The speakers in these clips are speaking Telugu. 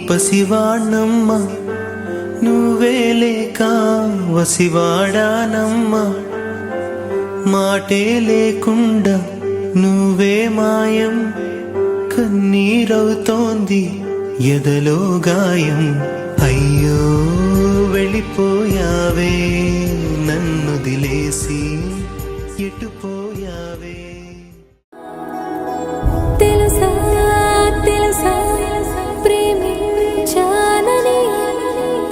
పసివాణమ్మ నువ్వే లేక వసివాడానమ్మ మాటే లేకుండా నువ్వే మాయం కన్నీరవుతోంది ఎదలో గాయం అయ్యో వెళ్ళిపోయావే నన్ను దిలేసి ఎటుపోయావే తెలుసా తెలుసా ప్రేమించానని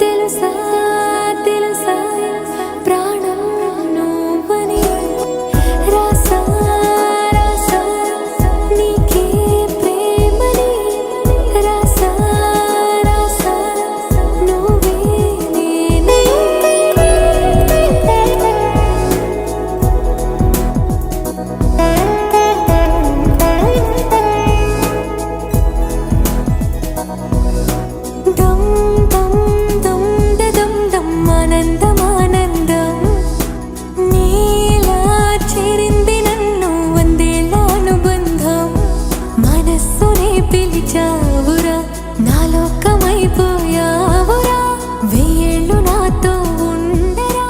తెలుసా తెలుసా ప్రాణం నువ్వని రాసా రాసా నీకే ప్రేమని రాసా రాసా నువ్వే నేనే దమ్ దమ్ దమ్ దమ్ దమ్ ఆనందం ఆనందం నీలా చేరింది నన్ను వందేళ్ళ అనుబంధం మనస్సునే పిలిచావురా నా లోకమైపోయావురా వెయ్యేళ్ళు నాతో ఉండరా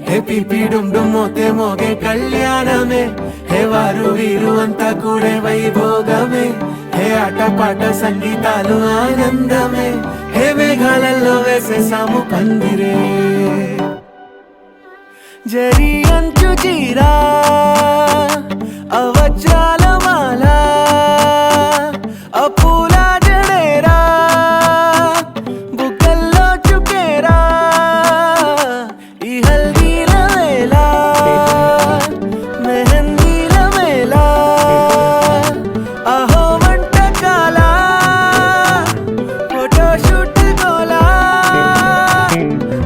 హే పిపి డుమ్ డుమ్ మోతే మోగే కళ్యాణమే హే వారు వీరు అంతా కూడే వైభోగమే హే ఆటపాట సంగీతాలు ఆనందమే హే మేఘాలలో వేసేసాము పందిరే జరి అంచు చీరా అవజ్రాల మాల అపూల జడేరా బుగ్గల్లో చుకేరా ఈ హల్దీల వేళ మెహందీల వేళ అహో వంటకాల ఫోటోషూట్ గోలా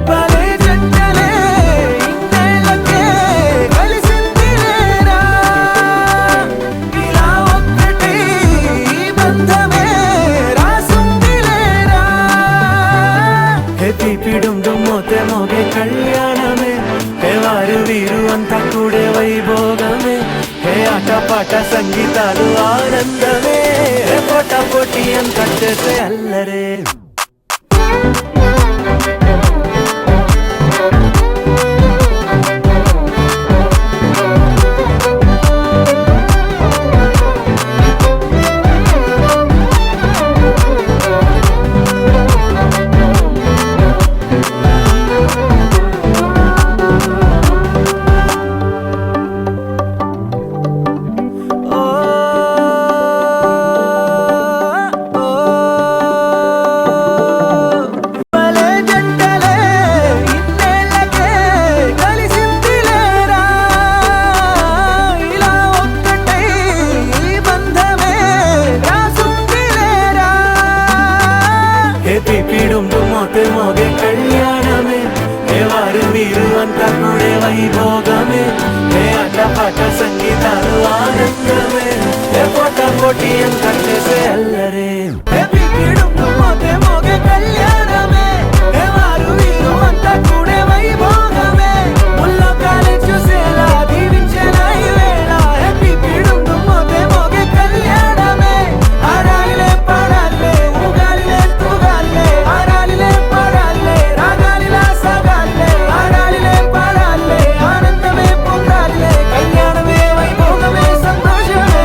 భలే జంటలే ఇన్నేళ్ళకే కలిసిందిలేరా ఇలా ఒక్కటి బంధమే రాసుందిలేరా హే పిపి డుమ్ డుమ్ మోతే మోగే కళ్యాణమే హే వారు వీరు అంతా కూడే వైభోగమే హే ఆటపాట సంగీతాలు ఆనందమే హే పోటా పోటీ అంతా చేసే అల్లరే భలే జంటలే ఇన్నేళ్ళకే కలిసిందిలేరా ఇలా ఒక్కటై బంధమే రాసుందిలేరా హే పిపి డుమ్ డుమ్ మోతే మోగే కళ్యాణమే హే వారు వీరు అంతా కూడే వైభోగమే హే ఆటపాట సంగీతాలు ఆనందమే హే పోటా పోటీ అంతా చేసే అల్లరే హే పిపి డుమ్ డుమ్ మోతే మోగే కళ్యాణమే హే వారు వీరు అంతా కూడే వైభోగమే ముల్లోకాలే చూసేలా దీవించేలా ఈ వేళ హే పిపి డుమ్ డుమ్ మోతే మోగే కళ్యాణమే ఆడాలిలే పాడాలే ఊగాలిలే తూగాలే ఆడాలిలే పాడాలే రాగాలిలా సాగాలే ఆడాలిలే పాడాలే ఆనందమే పొందాలే కళ్యాణమే వైభోగమే సంతోషమే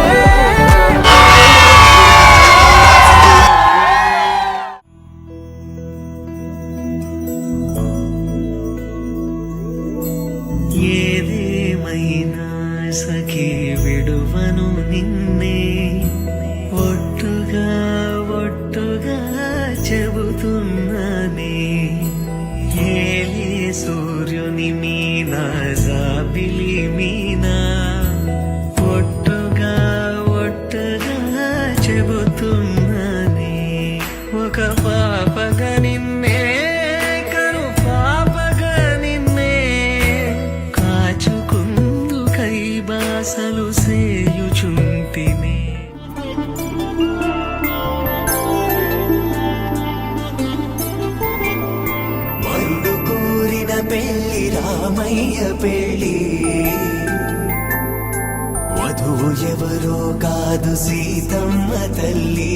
ఏదేమైనా సఖీ విడువను నిన్నే ఒట్టుగా ఒట్టుగా చెబుతున్నానే ఏలే సూర్యుని మీనా జాబిలి మీనా ఒట్టుగా ఒట్టుగా చెబుతున్నానే ఒక పాపగా నిన్నే కను పాపగా నిన్నే కాచుకుందు కై బాసలు సేయుచుంటినే మందు కూరిన పెళ్లి రామయ్య పెళ్లి వధువు ఎవరో కాదు సీతమ్మ తల్లి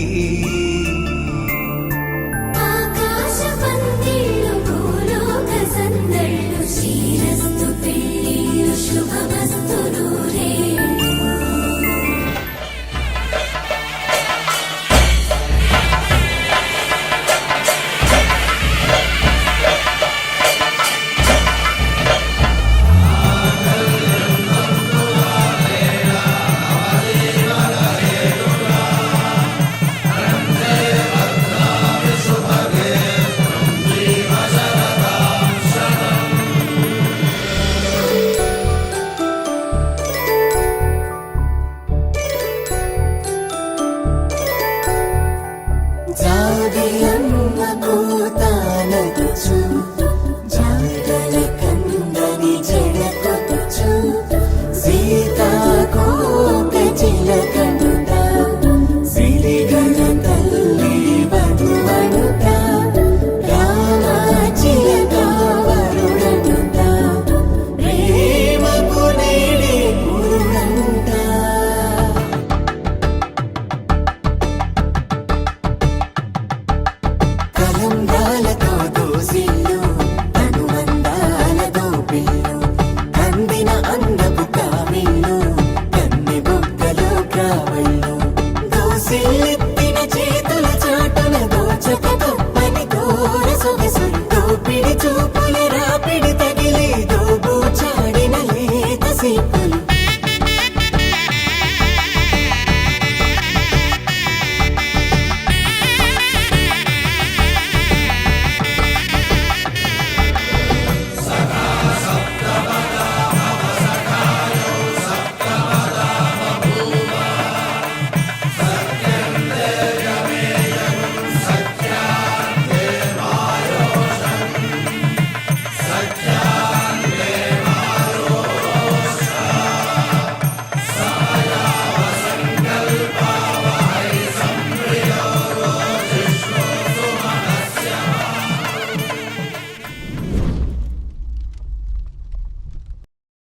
ఆకాశ పందిళ్ళు భూలోక సందళ్ళు శ్రీరస్తు పెళ్ళిళ్ళు శుభమస్తు నూరేళ్ళు జాబిలమ్మ కూతానదుచు జాగల కందని జడకొచ్చు సీతాకోక చిలకనుత సిరిగల తల్లి వధువనుత రామాచిలక వరుడనుత ప్రేమకు నేడే పురుడంట కలంబ్రాలతో దోసిళ్ళు అనుబంధాలతో పిల్లు అందిన అందపు కావిళ్ళు కన్నె బొక్కలో కావళ్ళు దోసిళ్ళెత్తిన చేతుల చాటున దోచక తప్పని ఘోర సొగసులు దోపిడి చూపు